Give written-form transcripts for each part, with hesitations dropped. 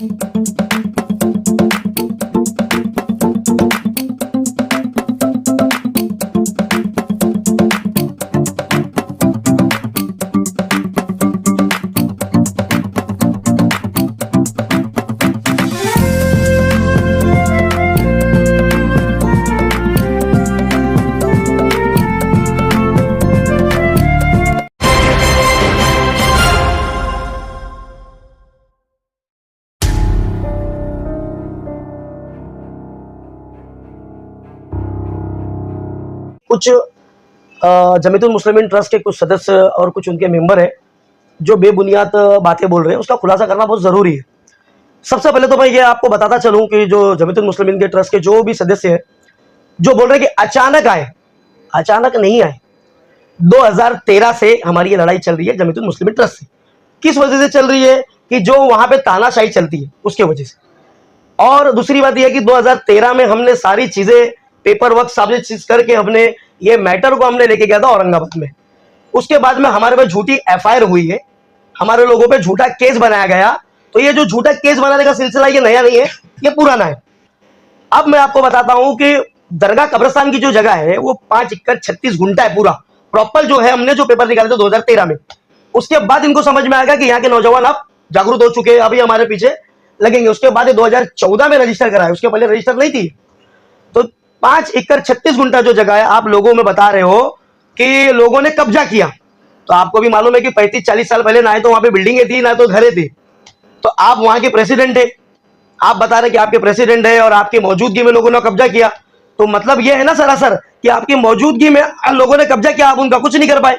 कुछ जमीयतुल मुस्लिमीन ट्रस्ट के कुछ सदस्य और कुछ उनके मेंबर हैं जो बेबुनियाद बातें बोल रहे हैं, उसका खुलासा करना बहुत ज़रूरी है। सबसे पहले तो मैं ये आपको बताता चलूं कि जो जमीयतुल मुस्लिमीन के ट्रस्ट के जो भी सदस्य हैं जो बोल रहे हैं कि अचानक आए, अचानक नहीं आए। 2013 से हमारी ये लड़ाई चल रही है जमीयतुल मुस्लिमीन ट्रस्ट से। किस वजह से चल रही है? कि जो वहां पे तानाशाही चलती है उसके वजह से। और दूसरी बात यह है कि 2013 में हमने सारी चीजें पेपर वर्क सारी चीज करके हमने ये मैटर को हमने लेके गया था औरंगाबाद में। उसके बाद में हमारे पे झूठी एफआईआर हुई है, हमारे लोगों पे झूठा केस बनाया गया। तो ये जो झूठा केस बनाने का सिलसिला ये नया नहीं है, ये पुराना है। अब मैं आपको बताता हूं कि दरगाह कब्रिस्तान की जो जगह है वो 5 एकड़ 36 गुंठा है पूरा प्रॉपर। जो है हमने जो पेपर निकाले थे 2013 में, उसके बाद इनको समझ में आएगा कि यहाँ के नौजवान अब जागरूक हो चुके हैं, अभी हमारे पीछे लगेंगे। उसके बाद 2014 में रजिस्टर कराया, उसके पहले रजिस्टर नहीं थी। तो 5 एकड़ 36 गुंठा जो जगह है, आप लोगों में बता रहे हो कि लोगों ने कब्जा किया। तो आपको भी मालूम है कि 35-40 साल पहले ना तो वहां पे बिल्डिंगें थी ना तो घरें थी। तो आप वहां के प्रेसिडेंट है, आप बता रहे कि आपके प्रेसिडेंट है और आपकी मौजूदगी में लोगों ने कब्जा किया। तो मतलब यह है ना सरासर कि आपकी मौजूदगी में लोगों ने कब्जा किया, आप उनका कुछ नहीं कर पाए।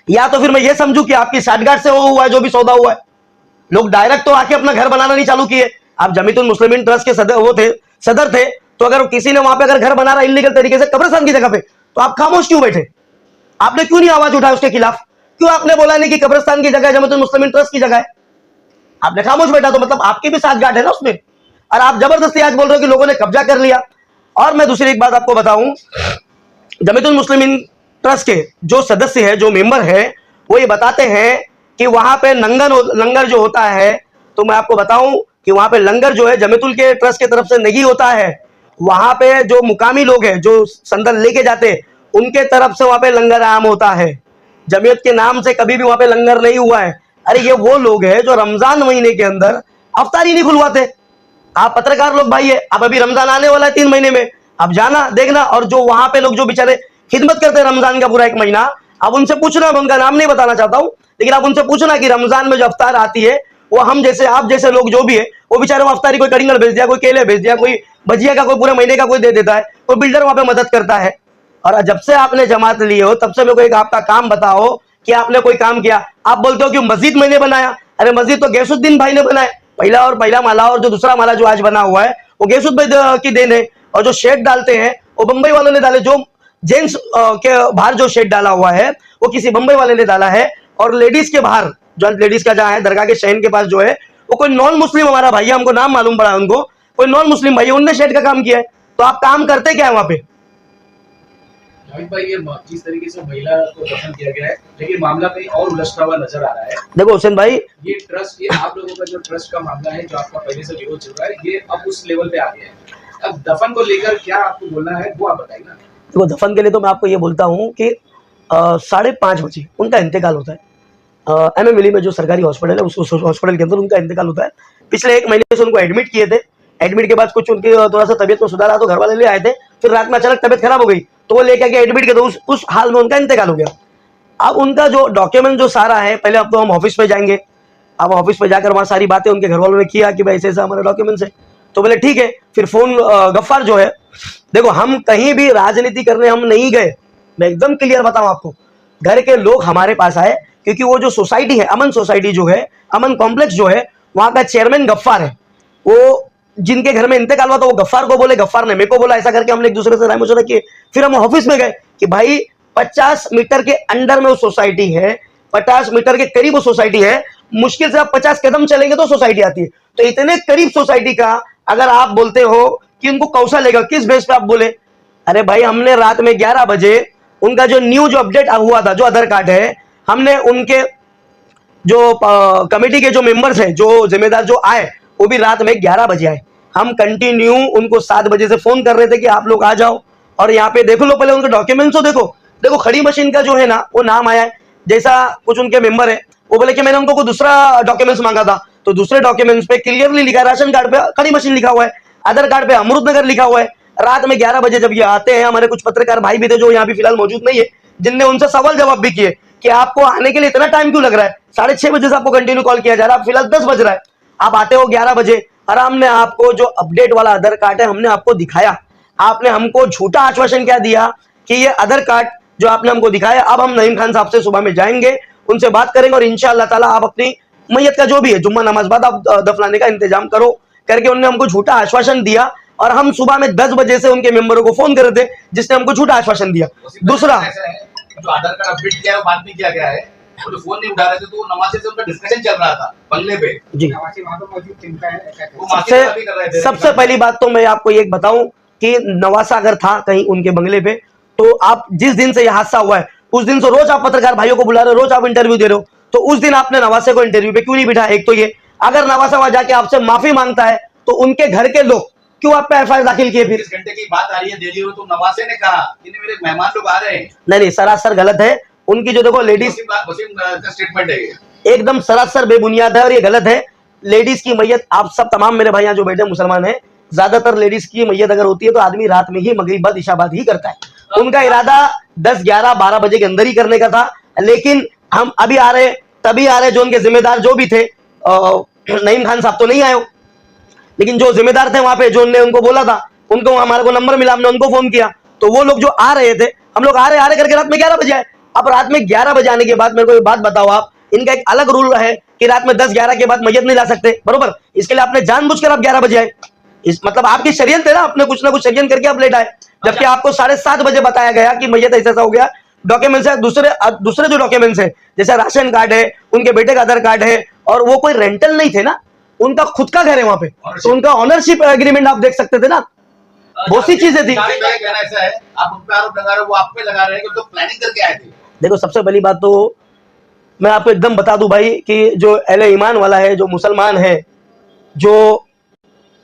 या तो फिर मैं ये समझू कि आपकी साठगांठ से वो हुआ है जो भी सौदा हुआ है। लोग डायरेक्ट तो आके अपना घर बनाना नहीं चालू किए। आप जमीयतुल मुस्लिमीन ट्रस्ट के सदर थे, तो अगर किसी ने वहां पे अगर घर बना रहा इल्लीगल तरीके से कब्रिस्तान की जगह पे, तो आप खामोश क्यों बैठे? आपने क्यों नहीं आवाज उठाया उसके खिलाफ? क्यों आपने बोला नहीं कि कब्रिस्तान की जगह जमीयतुल मुस्लिमीन ट्रस्ट की जगह है? आपने खामोश बैठा, तो मतलब आपकी भी साठगांठ है ना उसमें। और आप जबरदस्ती आज बोल रहे हो कि लोगों ने कब्जा कर लिया। और मैं दूसरी एक बात आपको बताऊं, जमीयतुल मुस्लिमीन ट्रस्ट के जो सदस्य है, जो मेंबर है, वो ये बताते हैं कि वहां पे लंगर जो होता है, तो मैं आपको बताऊं कि वहां पे लंगर जो है जमीयतुल के ट्रस्ट की तरफ से नहीं होता है। वहां पे जो मुकामी लोग हैं जो संदल लेके जाते हैं, उनके तरफ से वहां पे लंगर आम होता है। जमीयत के नाम से कभी भी वहां पे लंगर नहीं हुआ है। अरे ये वो लोग हैं जो रमजान महीने के अंदर अफ्तारी नहीं खुलवाते। आप पत्रकार लोग भाई है, अब अभी रमजान आने वाला है 3 महीने में, अब जाना देखना। और जो वहां पे लोग जो बेचारे खिदमत करते हैं रमजान का पूरा 1 महीना, अब उनसे पूछना, मैं उनका नाम नहीं बताना चाहता हूं, लेकिन आप उनसे पूछना कि रमजान में जो अफ्तार आती है, वो हम जैसे आप जैसे लोग जो भी है, वो बेचारे वहां अफ्तारी कोई कड़िंगल भेज दिया, कोई केले भेज दिया, कोई भजिया का कोई पूरे महीने का कोई दे देता है, कोई बिल्डर वहां पे मदद करता है। और जब से आपने जमात ली हो तब से मेरे को एक आपका काम बताओ कि आपने कोई काम किया। आप बोलते हो कि मस्जिद मैंने बनाया। अरे मस्जिद तो गैसुद्दीन भाई ने बनाया, पहला माला और जो दूसरा माला जो आज बना हुआ है वो गैसुद्दीन भाई की देन है। और जो शेड डालते हैं वो बंबई वालों ने डाले। जो जेंट्स के बाहर जो शेड डाला हुआ है वो किसी बंबई वाले ने डाला है। और लेडीज के बाहर जो लेडीज का जहाँ है दरगाह के शहन के पास जो है, वो कोई नॉन मुस्लिम हमारा भाई है, हमको नाम मालूम पड़ा है उनको, कोई नॉन मुस्लिम भाई है, उनने शेड का काम किया है। तो आप काम करते क्या है वहां पे? भाई ये जिस तरीके से महिला को दफन किया गया है, लेकिन मामला कहीं और उलझता हुआ नजर आ रहा है। देखो हुसैन भाई, ये ट्रस्ट, ये आप लोगों का जो ट्रस्ट का मामला है, जो आपका पहले से विरोध चल रहा है, ये अब उस लेवल पे आ गया है। अब दफन को लेकर क्या आपको बोलना है वो आप बताइए ना। देखो दफन के लिए तो मैं आपको ये बोलता हूँ कि 5:30 बजे उनका इंतकाल होता है। MM विली में जो सरकारी हॉस्पिटल है उस हॉस्पिटल के अंदर उनका इंतकाल होता है। पिछले 1 महीने से उनको एडमिट किए थे। एडमिट के बाद कुछ उनकी थोड़ा सा तबियत में सुधार आया तो घर वाले ले आए थे। फिर रात में अचानक तबियत खराब हो गई तो वो लेके आके एडमिट किए, तो उस हाल में उनका इंतकाल हो गया। अब उनका जो डॉक्यूमेंट जो सारा है, पहले अब तो हम ऑफिस पे जाएंगे। अब ऑफिस पे जाकर वहाँ सारी बातें उनके घर वालों ने किया कि भाई ऐसे ऐसा हमारे डॉक्यूमेंट्स है। तो बोले ठीक है। फिर फोन गफ्फार जो है, देखो हम कहीं भी राजनीति करने हम नहीं गए, मैं एकदम क्लियर बताऊं आपको। घर के लोग हमारे पास आए क्योंकि वो जो सोसाइटी है, अमन सोसाइटी जो है, अमन कॉम्प्लेक्स जो है, वहां का चेयरमैन गफ्फार है। वो जिनके घर में इंतकाल हुआ तो वो गफ्फार को बोले, गफ्फार ने मेरे को बोला। ऐसा करके हमने एक दूसरे से राय मशवरा किए। फिर हम ऑफिस में गए कि भाई 50 मीटर के अंडर में वो सोसाइटी है, 50 मीटर के करीब वो सोसाइटी है, मुश्किल से आप 50 कदम चलेंगे तो सोसाइटी आती है। तो इतने करीब सोसाइटी का अगर आप बोलते हो कि उनको कौशल लेगा, किस बेस पे आप बोले? अरे भाई हमने रात में 11 बजे उनका जो न्यू जो अपडेट हुआ था, जो आधार कार्ड है, हमने उनके जो कमेटी के जो मेंबर्स हैं, जो जिम्मेदार जो आए, वो भी रात में 11 बजे आए। हम कंटिन्यू उनको 7 बजे से फोन कर रहे थे कि आप लोग आ जाओ और यहाँ पे देखो लो, पहले उनके डॉक्यूमेंट्स तो देखो। देखो खड़ी मशीन का जो है ना वो नाम आया है, जैसा कुछ उनके मेंबर है वो बोले कि मैंने उनको कोई दूसरा डॉक्यूमेंट्स मांगा था, तो दूसरे डॉक्यूमेंट्स पे क्लियरली लिखा है, राशन कार्ड पे खड़ी मशीन लिखा हुआ है, आधार कार्ड पे अमृतनगर लिखा हुआ है। रात में 11 बजे जब ये आते हैं, हमारे कुछ पत्रकार भाई भी थे जो यहाँ भी फिलहाल मौजूद नहीं है, जिनने उनसे सवाल जवाब भी किए कि आपको आने के लिए इतना टाइम क्यों लग रहा है, 6:30 बजे से आपको कंटिन्यू कॉल किया जा रहा है, फिलहाल 10 बज रहा है, आप आते हो 11 बजे। और हमने आपको जो अपडेट वाला आधार कार्ड है हमने आपको दिखाया, आपने हमको झूठा आश्वासन क्या दिया कि ये आधार कार्ड जो आपने हमको दिखाया, अब हम नईम खान साहब से सुबह में जाएंगे, उनसे बात करेंगे और इंशाअल्लाह ताला आप अपनी मैयत का जो भी है जुम्मा नमाज बाद आप दफनाने का इंतजाम करो करके उन्होंने हमको झूठा आश्वासन दिया। और हम सुबह में 10 बजे से उनके मेंबरों को फोन कर रहे थे जिसने हमको झूठा आश्वासन दिया। दूसरा जो आधार कार्ड अपडेट किया है वो बाद में किया गया है, वो जो फोन नहीं उठा रहे थे तो नवासे से उनका डिस्कशन चल रहा था बंगले पे जी। नवासे वहां पे मौजूद थे। सबसे पहली बात तो मैं आपको एक बताऊं कि नवासा अगर था कहीं उनके बंगले पे, तो आप जिस दिन से यह हादसा हुआ है उस दिन से रोज आप पत्रकार भाइयों को बुला रहे हो, रोज आप इंटरव्यू दे रहे हो, तो उस दिन आपने नवासे को इंटरव्यू पे क्यों नहीं बिठा? एक तो ये, अगर नवासा वहां जाके आपसे माफी मांगता है तो उनके घर के लोग क्यों आप पे एफआईआर दाखिल किए? फिर 20 घंटे की बात आ रही है दिल्ली में, तो नवासे ने कहा कि मेरे मेहमान लोग आ रहे हैं। नहीं, सरासर गलत है। उनकी जो देखो लेडीज वसीम का स्टेटमेंट है ये, एकदम सरासर बेबुनियाद है और ये गलत है। लेडीज की मैयत, आप सब तमाम मेरे भाई यहाँ जो बैठे मुसलमान हैं, ज्यादातर लेडीज की मैयत अगर होती है तो आदमी रात में ही मगरिब बाद इशा बाद ही करता है। उनका इरादा 10, 11, 12 बजे के अंदर ही करने का था, लेकिन हम अभी आ रहे तभी आ रहे जो उनके जिम्मेदार जो भी थे, नईम खान साहब तो नहीं आए, लेकिन जो जिम्मेदार थे वहां पे, जो उनने उनको बोला था, उनको हमारे को नंबर मिला, हमने उनको फोन किया, तो वो लोग जो आ रहे थे, हम लोग आ रहे करके रात में 11 बजे आए। अब रात में 11 बजे आने के बाद मेरे को एक बात बताओ आप, इनका एक अलग रूल है कि रात में 10, 11 के बाद मैयत नहीं ला सकते, बरोबर? इसके लिए आपने जानबूझकर आप 11 बजे आए, इस मतलब आपकी शरीयत है ना, आपने कुछ ना कुछ शरीयत करके आप लेट आए, जबकि आपको 7:30 बजे बताया गया कि मैयत ऐसा हो गया। डॉक्यूमेंट्स है दूसरे जो डॉक्यूमेंट्स है, जैसे राशन कार्ड है, उनके बेटे का आधार कार्ड है, और वो कोई रेंटल नहीं थे ना, उनका खुद का घर है वहां पे, तो उनका ऑनरशिप एग्रीमेंट आप देख सकते थे ना, बहुत सी चीजें थी। कहना ऐसा है, आप उन पे आरोप लगा रहे हो, वो आप पे लगा रहे हैं कि तो प्लानिंग करके आए थे। देखो सबसे पहली बात तो मैं आपको एकदम बता दूं भाई कि जो अहले ईमान वाला है, जो मुसलमान है, जो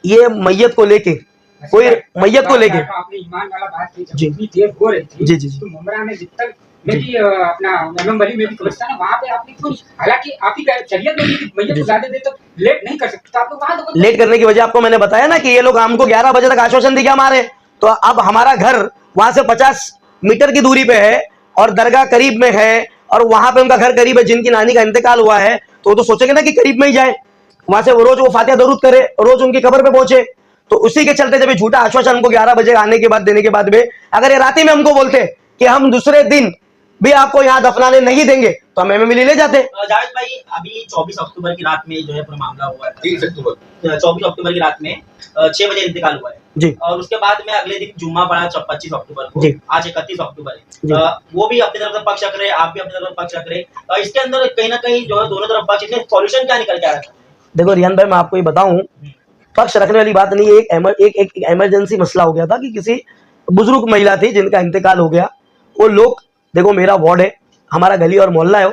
ये मैयत को लेके कोई मैयत को लेके आपने ईमान वाला बात की, जी। इतनी देर हो रही थी, जी। तो मुमरा में जिस तक में भी अपना इमाम वली में भी कब्रिस्तान है, वहाँ पे आपने क्यों, हालांकि आप ही शरीयत में भी मैयत को ज्यादा देर तक लेट नहीं कर सकते, तो आप लोग वहाँ तो लेट करने की वजह आपको मैंने बताया ना कि ये लोग हमको 11 बजे तक आश्वासन दिया हमारे, तो अब हमारा घर वहां से 50 मीटर की दूरी पे है और दरगाह करीब में है, और वहां पे उनका घर करीब है, जिनकी नानी का इंतकाल हुआ है, तो वो तो सोचेंगे ना कि करीब में ही जाए, वहां से वो रोज वो फातिहा दरूद करे, रोज उनकी कब्र पे पहुंचे। तो उसी के चलते जब ये झूठा आश्वासन हमको 11 बजे आने के बाद देने के बाद में, अगर ये रात में हमको बोलते कि हम दूसरे दिन भी आपको यहाँ दफनाने नहीं देंगे, तो हम मिली ले जाते। जावेद भाई, अभी 24 अक्टूबर की रात में जो है पूरा मामला हुआ है, 30 अक्टूबर 24 अक्टूबर की रात में 6 बजे इंतकाल हुआ है जी, और उसके बाद में अगले दिन जुम्मा पड़ा 25 अक्टूबर को, जी। आज 31 अक्टूबर जी। है। वो भी अपनी तरफ से पक्ष रख रहे हैं, आप भी अपनी तरफ से पक्ष रख रहे हैं, इसके अंदर कहीं ना कहीं जो है दोनों तरफ पक्ष, इसमें सॉल्यूशन क्या निकल के आ रहा है? देखो रियान भाई, मैं आपको ये बताऊं, पक्ष रखने वाली बात नहीं, एक इमरजेंसी मसला हो गया था कि किसी बुजुर्ग महिला थी जिनका इंतकाल हो गया। वो लोग, देखो मेरा वार्ड है, हमारा गली और मोहल्ला है,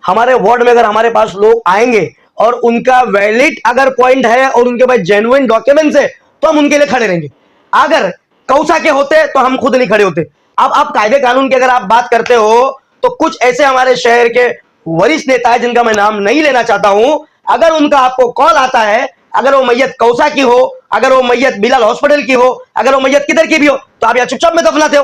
हमारे वार्ड में अगर हमारे पास लोग आएंगे और उनका वैलिड अगर पॉइंट है और उनके पास जेन्युइन डॉक्यूमेंट्स है तो हम उनके लिए खड़े रहेंगे। अगर कौसा के होते तो हम खुद नहीं खड़े होते। अब आप कायदे कानून की अगर आप बात करते हो तो कुछ ऐसे हमारे शहर के वरिष्ठ नेता है जिनका मैं नाम नहीं लेना चाहता हूं, अगर उनका आपको कॉल आता है, अगर वो मैयत कौसा की हो, अगर वो मैयत बिलाल हॉस्पिटल की हो, अगर वो मैयत किधर की भी हो, तो आप यहाँ चुपचाप में दफनाते हो,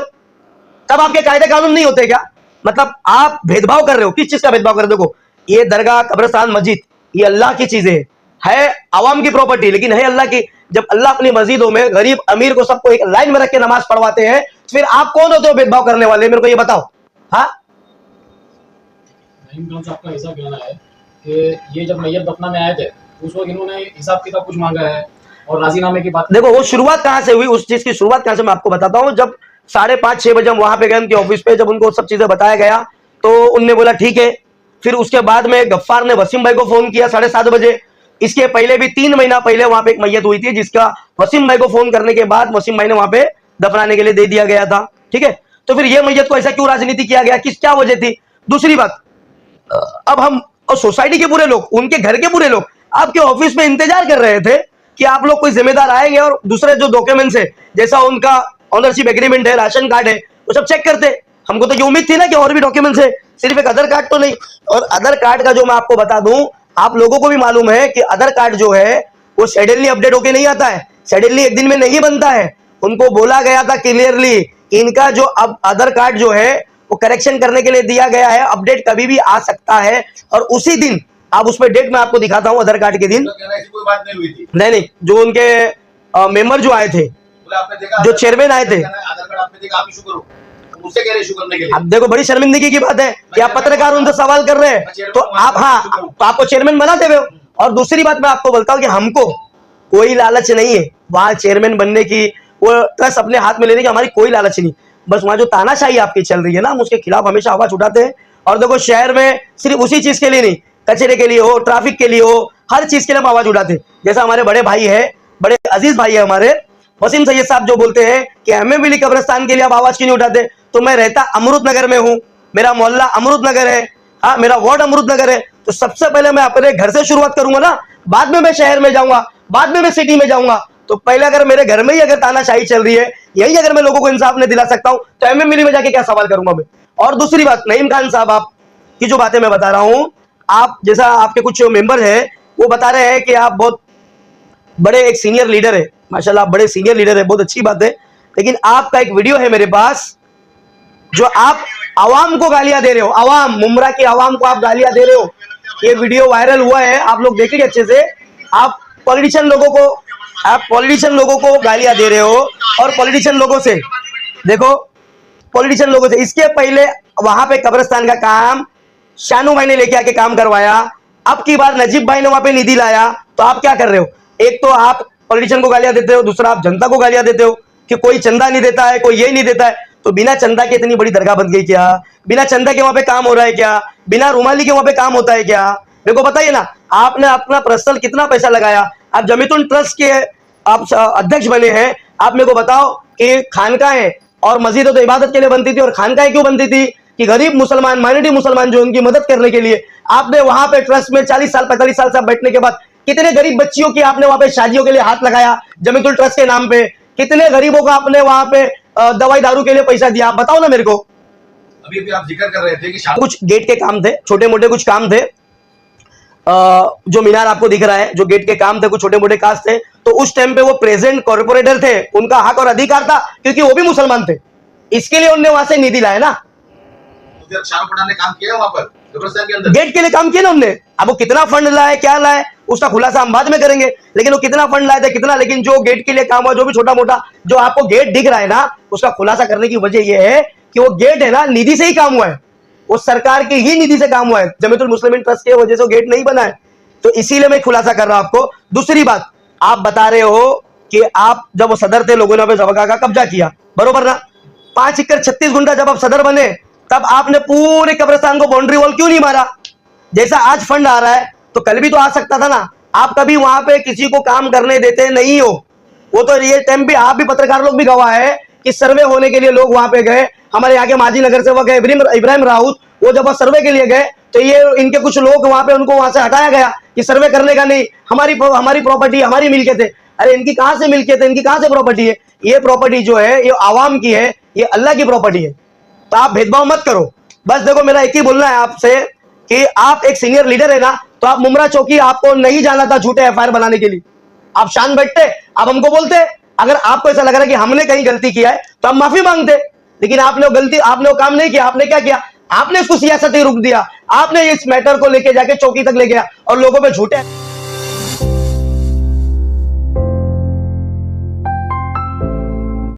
तब आपके कायदे कानून नहीं होते क्या? मतलब आप भेदभाव कर रहे हो, किस चीज का भेदभाव कर रहे हो? देखो ये दरगाह, कब्रिस्तान, मस्जिद, ये अल्लाह की चीजें है, आवाम की प्रॉपर्टी, लेकिन है अल्लाह की। जब अल्लाह अपनी मस्जिदों में गरीब अमीर को सबको एक लाइन में रख के नमाज पढ़वाते हैं, फिर आप कौन होते हो भेदभाव करने वाले? मेरे को ये बताओ। हाँ, नईम खान साहब का ऐसा कहना है कि ये जब मैयत दफना में आए थे उस वक्त इन्होंने हिसाब किताब कुछ मांगा है और राजीनामे की बात। देखो वो शुरुआत कहां से हुई, उस चीज की शुरुआत कहां से मैं आपको बताता हूं। जब 5:30-6 बजे हम वहां पे गए उनके ऑफिस पे, जब उनको सब चीजें बताया गया तो उनने बोला ठीक है। फिर उसके बाद में गफ्फार ने वसीम भाई को फोन किया 7:30 बजे। इसके पहले भी 3 महीना पहले वहां पे एक मैयत हुई थी जिसका वसीम भाई को फोन करने के बाद वसीम भाई ने वहां पे दफनाने के लिए दे दिया गया था, ठीक है। तो फिर ये मैयत को ऐसा क्यों राजनीति किया गया, किस क्या वजह थी? दूसरी बात, अब हम और सोसाइटी के पूरे लोग, उनके घर के पूरे लोग आपके ऑफिस में इंतजार कर रहे थे कि आप लोग कोई जिम्मेदार आएंगे और दूसरे जो डॉक्यूमेंट्स है, जैसा उनका ऑनरशिप एग्रीमेंट है, राशन कार्ड है, वो सब चेक करते। हमको तो ये उम्मीद थी ना कि और भी डॉक्यूमेंट्स है, सिर्फ एक आधार कार्ड तो नहीं। और आधार कार्ड का जो मैं आपको बता दूं, आप लोगों को भी मालूम है कि आधार कार्ड जो है वो सडनली अपडेट होके नहीं आता है, सडनली एक दिन में नहीं बनता है। उनको बोला गया था क्लियरली कि इनका जो अब आधार कार्ड जो है वो करेक्शन करने के लिए दिया गया है, अपडेट कभी भी आ सकता है। और उसी दिन आप उस पर डेट मैं आपको दिखाता हूं, आधार कार्ड के दिन। तो कहना ऐसी कोई बात नहीं हुई थी। नहीं, जो उनके मेंबर जो आए थे, बोले आपने देखा, जो चेयरमैन आए थे, आधार कार्ड आपने देखा, आप इशू करो, मुझसे कह रहे इशू करने के लिए। अब देखो बड़ी शर्मिंदगी की बात है कि आप पत्रकार उनसे सवाल कर रहे हैं, तो आप तो आपको चेयरमैन बनाते हुए। और दूसरी बात मैं आपको बोलता हूं कि हमको कोई लालच नहीं है वहां चेयरमैन बनने की, वो ट्रस्ट अपने हाथ में लेने की हमारी कोई लालच नहीं। बस वहां जो तानाशाही आपकी चल रही है ना, हम उसके खिलाफ हमेशा आवाज उठाते हैं। और देखो शहर में सिर्फ उसी चीज के लिए नहीं, कचरे के लिए हो, ट्रैफिक के लिए हो, हर चीज के लिए हम आवाज उठाते हैं। जैसा हमारे बड़े भाई है, बड़े अजीज भाई है हमारे वसीम सैयद साहब, जो बोलते हैं कि एमएम विली कब्रिस्तान के लिए आप आवाज क्यों नहीं उठाते। तो मैं रहता अमृत नगर में हूँ, मेरा मोहल्ला अमृत नगर है, हाँ मेरा वार्ड अमृत नगर है। तो सबसे पहले मैं अपने घर से शुरुआत करूंगा ना, बाद में मैं शहर में जाऊंगा, बाद में मैं सिटी में जाऊंगा। तो पहले अगर मेरे घर में ही अगर तानाशाही चल रही है, यही अगर मैं लोगों को इंसाफ नहीं दिला सकता हूं, तो एमएम मिली में जाके क्या सवाल करूंगा मैं। और दूसरी बात, नईम खान साहब, आप की जो बातें मैं बता रहा हूं, आप जैसा आपके कुछ मेंबर है वो बता रहे हैं कि आप बहुत बड़े एक सीनियर लीडर है, माशाल्लाह आप बड़े सीनियर लीडर है, बहुत अच्छी बात है। लेकिन आपका एक वीडियो है मेरे पास, जो आप आवाम को गालियां दे रहे हो, आवाम मुमरा की आवाम को आप गालियां दे रहे हो। ये वीडियो वायरल हुआ है, आप लोग देखेंगे अच्छे से। आप पॉलिटिशियन लोगों को गालियां दे रहे हो, और पॉलिटिशियन लोगों से देखो, पॉलिटिशियन लोगों से इसके पहले वहां पे कब्रिस्तान का काम शानू भाई ने लेके आके काम करवाया, अब की बार नजीब भाई ने वहां पे निधि लाया। तो आप क्या कर रहे हो, एक तो आप पॉलिटिशियन को गालियां देते हो, दूसरा आप जनता को गालियां देते हो कि कोई चंदा नहीं देता है, कोई ये नहीं देता है। तो बिना चंदा के इतनी बड़ी दरगाह बन गई क्या? बिना चंदा के वहां पे काम हो रहा है क्या? बिना रुमाली के वहां पे काम होता है क्या? मेरे को बताइए ना, आपने अपना पर्सनल कितना पैसा लगाया? आप जमीतुल ट्रस्ट के आप अध्यक्ष बने हैं, आप मेरे को बताओ कि खानकाहें और मस्जिदें तो इबादत के लिए बनती थी, और खानकाहें क्यों बनती थी? कि गरीब मुसलमान, माइनॉरिटी मुसलमान जो उनकी मदद करने के लिए। आपने वहां पे ट्रस्ट में 40 साल 45 साल से बैठने के बाद कितने गरीब बच्चियों की आपने वहां पे शादियों के लिए हाथ लगाया जमीतुल ट्रस्ट के नाम पे? कितने गरीबों का आपने वहां पे दवाई दारू के लिए पैसा दिया? आप बताओ ना मेरे को। अभी आप जिक्र कर रहे थे कि कुछ गेट के काम थे, छोटे मोटे कुछ काम थे, जो मीनार आपको दिख रहा है, जो गेट के काम थे, कुछ छोटे मोटे काज थे। तो उस टाइम पे वो प्रेजेंट कॉर्पोरेटर थे, उनका हक और अधिकार था, क्योंकि वो भी मुसलमान थे, इसके लिए उन्होंने वहां से निधि लाया ना। शाहरुख ने काम किया वहां पर कब्रिस्तान के अंदर, गेट के लिए काम किया ना उनने। अब वो कितना फंड लाए, क्या लाए, उसका खुलासा हम बाद में करेंगे, लेकिन वो कितना फंड लाए थे, कितना, लेकिन जो गेट के लिए काम हुआ, जो भी छोटा मोटा जो आपको गेट दिख रहा है ना, उसका खुलासा करने की वजह यह है कि वो गेट है ना, निधि से ही काम हुआ है, वो सरकार की ही निधि से काम हुआ है, जमीयतुल मुस्लिमीन ट्रस्ट की वजह से वो गेट नहीं बना है। तो इसीलिए मैं खुलासा कर रहा हूं आपको। दूसरी बात, आप बता रहे हो कि आप जब वो सदर थे, लोगों ने जगह का कब्जा किया, बरोबर ना? 5 एकड़ 36 गुंठा जब आप सदर बने, तब आपने पूरे कब्रिस्तान को बाउंड्री वॉल क्यों नहीं मारा? जैसा आज फंड आ रहा है, तो कल भी तो आ सकता था ना। आप कभी वहां पे किसी को काम करने देते नहीं हो, वो तो रियल टाइम पे आप भी, पत्रकार लोग भी गवाह है कि सर्वे होने के लिए लोग वहां पे गए। हमारे यहाँ के माजी नगर से वो गए इब्राहिम राउत, वो जब सर्वे के लिए गए तो ये इनके कुछ लोग वहां पे, उनको वहां से हटाया गया कि सर्वे करने का नहीं, हमारी प्रॉपर्टी, हमारी मिल्कियत है। अरे इनकी कहां से मिल्कियत है, इनकी कहां से प्रॉपर्टी है? ये प्रॉपर्टी जो है ये आवाम की है, ये अल्लाह की प्रॉपर्टी है। तो आप भेदभाव मत करो। बस देखो, मेरा एक ही बोलना है आपसे कि आप एक सीनियर लीडर है ना, तो आप मुमरा चौकी आपको नहीं जाना था झूठे एफआईआर बनाने के लिए। आप शान बैठते, आप हमको बोलते। अगर आपको ऐसा लग रहा है कि हमने कहीं गलती किया है तो हम माफी मांगते, लेकिन आपने वो काम नहीं किया। आपने क्या किया? आपने इसको सियासती रुख दिया, आपने इस मैटर को लेके जाके चौकी तक ले गया और लोगों पे झूठे